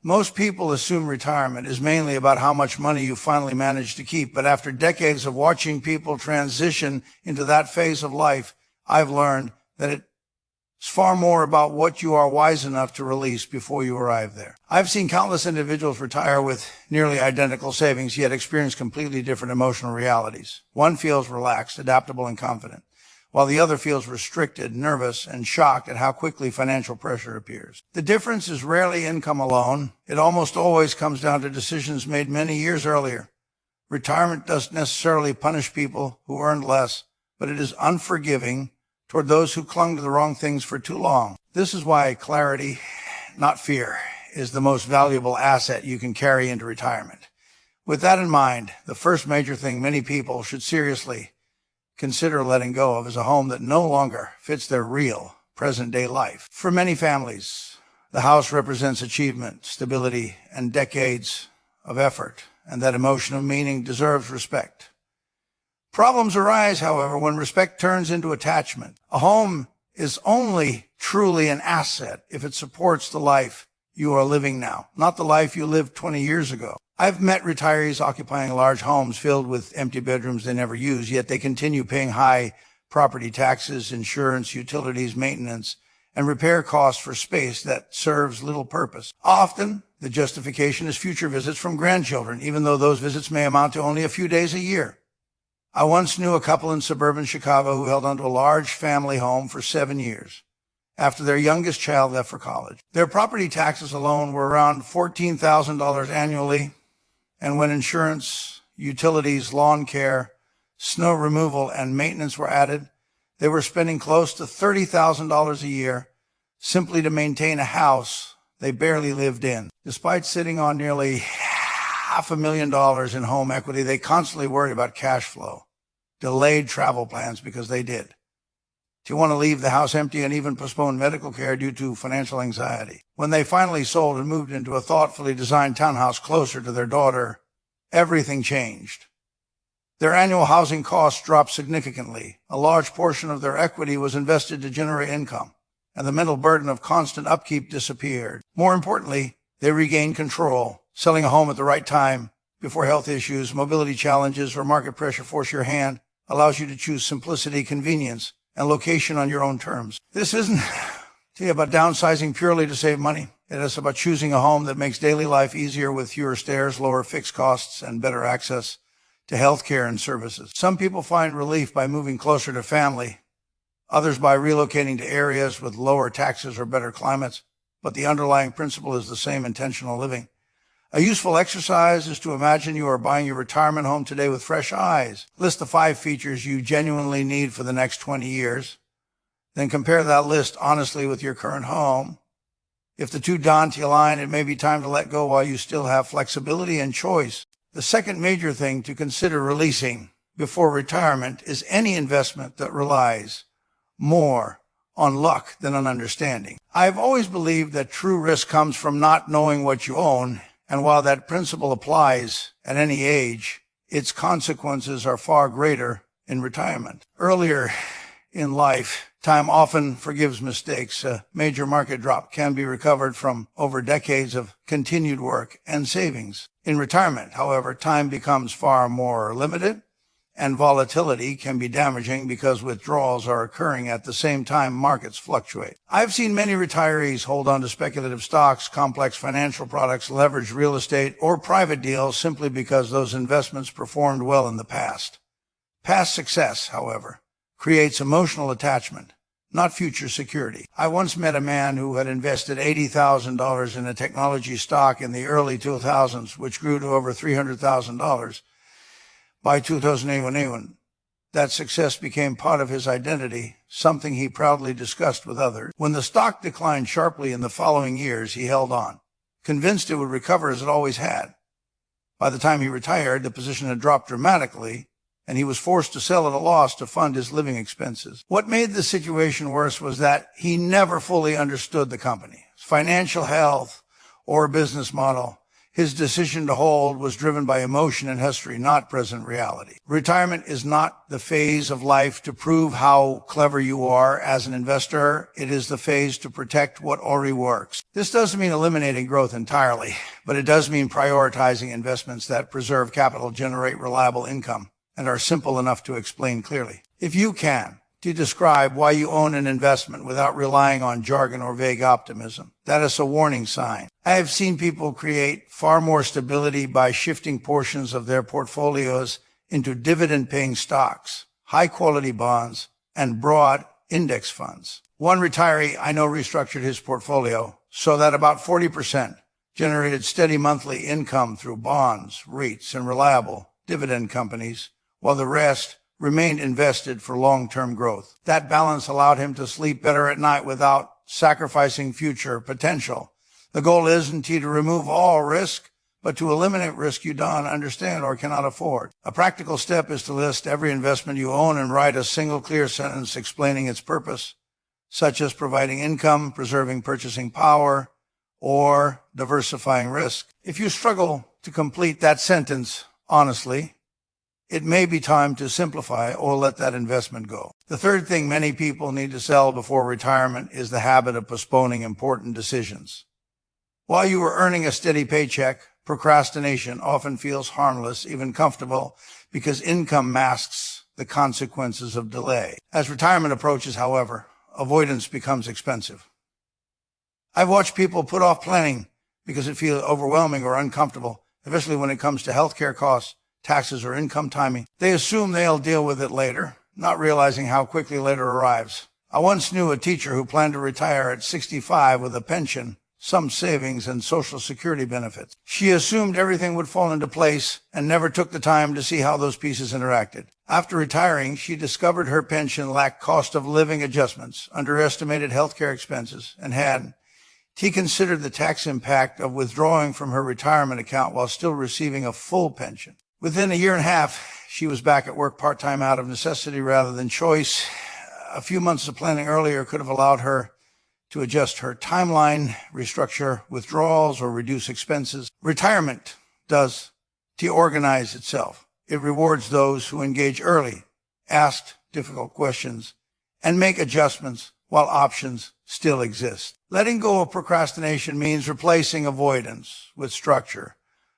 Most people assume retirement is mainly about how much money you finally manage to keep, but after decades of watching people transition into that phase of life, I've learned that it's far more about what you are wise enough to release before you arrive there. I've seen countless individuals retire with nearly identical savings, yet experience completely different emotional realities. One feels relaxed, adaptable, and confident, while the other feels restricted, nervous, and shocked at how quickly financial pressure appears. The difference is rarely income alone. It almost always comes down to decisions made many years earlier. Retirement doesn't necessarily punish people who earned less, but it is unforgiving toward those who clung to the wrong things for too long. This is why clarity, not fear, is the most valuable asset you can carry into retirement. With that in mind, the first major thing many people should seriously consider letting go of is a home that no longer fits their real present-day life. For many families, the house represents achievement, stability, and decades of effort, and that emotion of meaning deserves respect. Problems arise, however, when respect turns into attachment. A home is only truly an asset if it supports the life you are living now, not the life you lived 20 years ago. I've met retirees occupying large homes filled with empty bedrooms they never use, yet they continue paying high property taxes, insurance, utilities, maintenance, and repair costs for space that serves little purpose. Often, the justification is future visits from grandchildren, even though those visits may amount to only a few days a year. I once knew a couple in suburban Chicago who held onto a large family home for 7 years after their youngest child left for college. Their property taxes alone were around $14,000 annually, and when insurance, utilities, lawn care, snow removal, and maintenance were added, they were spending close to $30,000 a year simply to maintain a house they barely lived in. Despite sitting on nearly $500,000 in home equity, they constantly worried about cash flow, delayed travel plans because they did. Do you want to leave the house empty and even postpone medical care due to financial anxiety? When they finally sold and moved into a thoughtfully designed townhouse closer to their daughter, everything changed. Their annual housing costs dropped significantly. A large portion of their equity was invested to generate income, and the mental burden of constant upkeep disappeared. More importantly, they regained control. Selling a home at the right time, before health issues, mobility challenges, or market pressure force your hand, allows you to choose simplicity, convenience, and location on your own terms. This isn't about downsizing purely to save money. It is about choosing a home that makes daily life easier with fewer stairs, lower fixed costs, and better access to health care and services. Some people find relief by moving closer to family, others by relocating to areas with lower taxes or better climates, but the underlying principle is the same: intentional living. A useful exercise is to imagine you are buying your retirement home today with fresh eyes. List the 5 features you genuinely need for the next 20 years. Then compare that list honestly with your current home. If the two don't align, it may be time to let go while you still have flexibility and choice. The second major thing to consider releasing before retirement is any investment that relies more on luck than on understanding. I've always believed that true risk comes from not knowing what you own, and while that principle applies at any age, its consequences are far greater in retirement. Earlier in life, time often forgives mistakes. A major market drop can be recovered from over decades of continued work and savings. In retirement, however, time becomes far more limited, and volatility can be damaging because withdrawals are occurring at the same time markets fluctuate. I've seen many retirees hold on to speculative stocks, complex financial products, leveraged real estate, or private deals simply because those investments performed well in the past. Past success, however, creates emotional attachment, not future security. I once met a man who had invested $80,000 in a technology stock in the early 2000s, which grew to over $300,000. By 2021, that success became part of his identity, something he proudly discussed with others. When the stock declined sharply in the following years, he held on, convinced it would recover as it always had. By the time he retired, the position had dropped dramatically, and he was forced to sell at a loss to fund his living expenses. What made the situation worse was that he never fully understood the company, financial health, or business model. His decision to hold was driven by emotion and history, not present reality. Retirement is not the phase of life to prove how clever you are as an investor. It is the phase to protect what already works. This doesn't mean eliminating growth entirely, but it does mean prioritizing investments that preserve capital, generate reliable income, and are simple enough to explain clearly. If you can, to describe why you own an investment without relying on jargon or vague optimism, that is a warning sign. I have seen people create far more stability by shifting portions of their portfolios into dividend-paying stocks, high-quality bonds, and broad index funds. One retiree I know restructured his portfolio so that about 40% generated steady monthly income through bonds, REITs, and reliable dividend companies, while the rest remained invested for long-term growth. That balance allowed him to sleep better at night without sacrificing future potential. The goal isn't to remove all risk, but to eliminate risk you don't understand or cannot afford. A practical step is to list every investment you own and write a single clear sentence explaining its purpose, such as providing income, preserving purchasing power, or diversifying risk. If you struggle to complete that sentence honestly, it may be time to simplify or let that investment go. The third thing many people need to sell before retirement is the habit of postponing important decisions. While you are earning a steady paycheck, procrastination often feels harmless, even comfortable, because income masks the consequences of delay. As retirement approaches, however, avoidance becomes expensive. I've watched people put off planning because it feels overwhelming or uncomfortable, especially when it comes to healthcare costs, taxes, or income timing. They assume they'll deal with it later, not realizing how quickly later arrives. I once knew a teacher who planned to retire at 65 with a pension, some savings, and Social Security benefits. She assumed everything would fall into place and never took the time to see how those pieces interacted. After retiring, she discovered her pension lacked cost of living adjustments, underestimated healthcare expenses, and had considered the tax impact of withdrawing from her retirement account while still receiving a full pension. Within a year and a half, she was back at work part-time out of necessity rather than choice. A few months of planning earlier could have allowed her to adjust her timeline, restructure withdrawals, or reduce expenses. Retirement does organize itself. It rewards those who engage early, ask difficult questions, and make adjustments while options still exist. Letting go of procrastination means replacing avoidance with structure,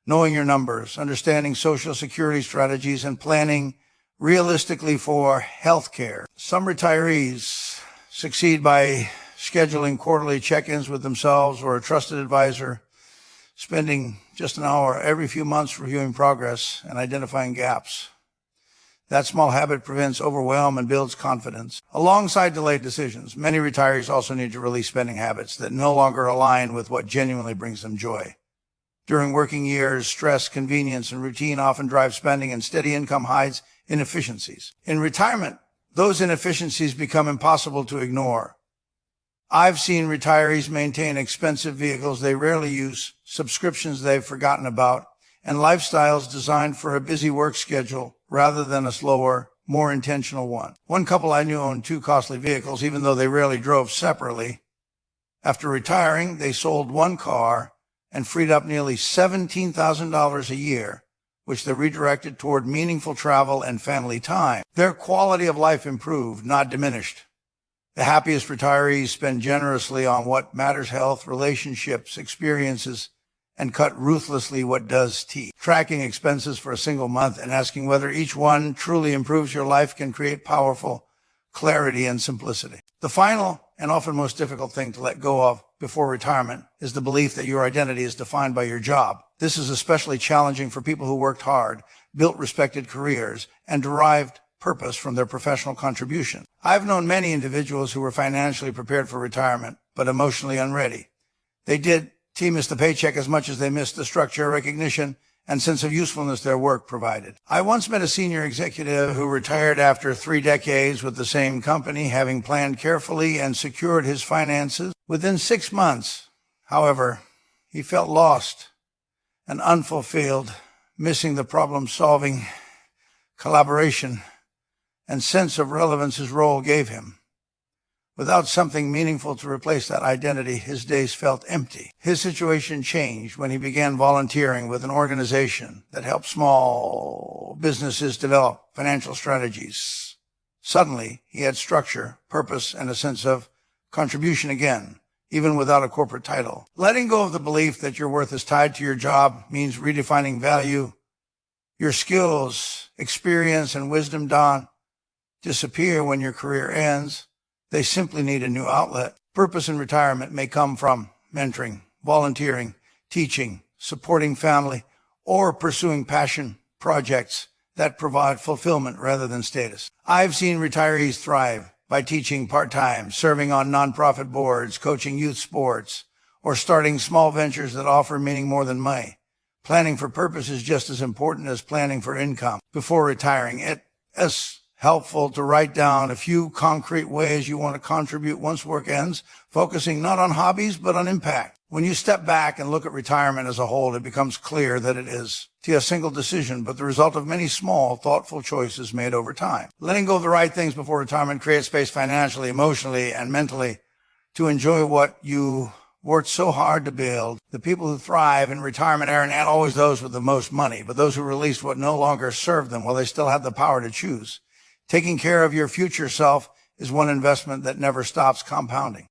knowing your numbers, understanding Social Security strategies, and planning realistically for health care. Some retirees succeed by scheduling quarterly check-ins with themselves or a trusted advisor, spending just an hour every few months reviewing progress and identifying gaps. That small habit prevents overwhelm and builds confidence. Alongside delayed decisions, many retirees also need to release spending habits that no longer align with what genuinely brings them joy. During working years, stress, convenience, and routine often drive spending, and steady income hides inefficiencies. In retirement, those inefficiencies become impossible to ignore. I've seen retirees maintain expensive vehicles they rarely use, subscriptions they've forgotten about, and lifestyles designed for a busy work schedule rather than a slower, more intentional one. One couple I knew owned two costly vehicles, even though they rarely drove separately. After retiring, they sold one car and freed up nearly $17,000 a year, which they redirected toward meaningful travel and family time. Their quality of life improved, not diminished. The happiest retirees spend generously on what matters: health, relationships, experiences, and cut ruthlessly what does teeth. Tracking expenses for a single month and asking whether each one truly improves your life can create powerful clarity and simplicity. The final and often most difficult thing to let go of before retirement is the belief that your identity is defined by your job. This is especially challenging for people who worked hard, built respected careers, and derived purpose from their professional contribution. I've known many individuals who were financially prepared for retirement, but emotionally unready. They did miss the paycheck as much as they missed the structure, recognition, and sense of usefulness their work provided. I once met a senior executive who retired after 3 decades with the same company, having planned carefully and secured his finances. Within 6 months, however, he felt lost and unfulfilled, missing the problem-solving, collaboration, and sense of relevance his role gave him. Without something meaningful to replace that identity, his days felt empty. His situation changed when he began volunteering with an organization that helped small businesses develop financial strategies. Suddenly, he had structure, purpose, and a sense of contribution again, even without a corporate title. Letting go of the belief that your worth is tied to your job means redefining value. Your skills, experience, and wisdom don't disappear when your career ends. They simply need a new outlet. Purpose in retirement may come from mentoring, volunteering, teaching, supporting family, or pursuing passion projects that provide fulfillment rather than status. I've seen retirees thrive by teaching part-time, serving on nonprofit boards, coaching youth sports, or starting small ventures that offer meaning more than money. Planning for purpose is just as important as planning for income. Before retiring, it's helpful to write down a few concrete ways you want to contribute once work ends, focusing not on hobbies, but on impact. When you step back and look at retirement as a whole, it becomes clear that it is a single decision, but the result of many small, thoughtful choices made over time. Letting go of the right things before retirement creates space financially, emotionally, and mentally to enjoy what you worked so hard to build. The people who thrive in retirement aren't always those with the most money, but those who released what no longer served them while they still had the power to choose. Taking care of your future self is one investment that never stops compounding.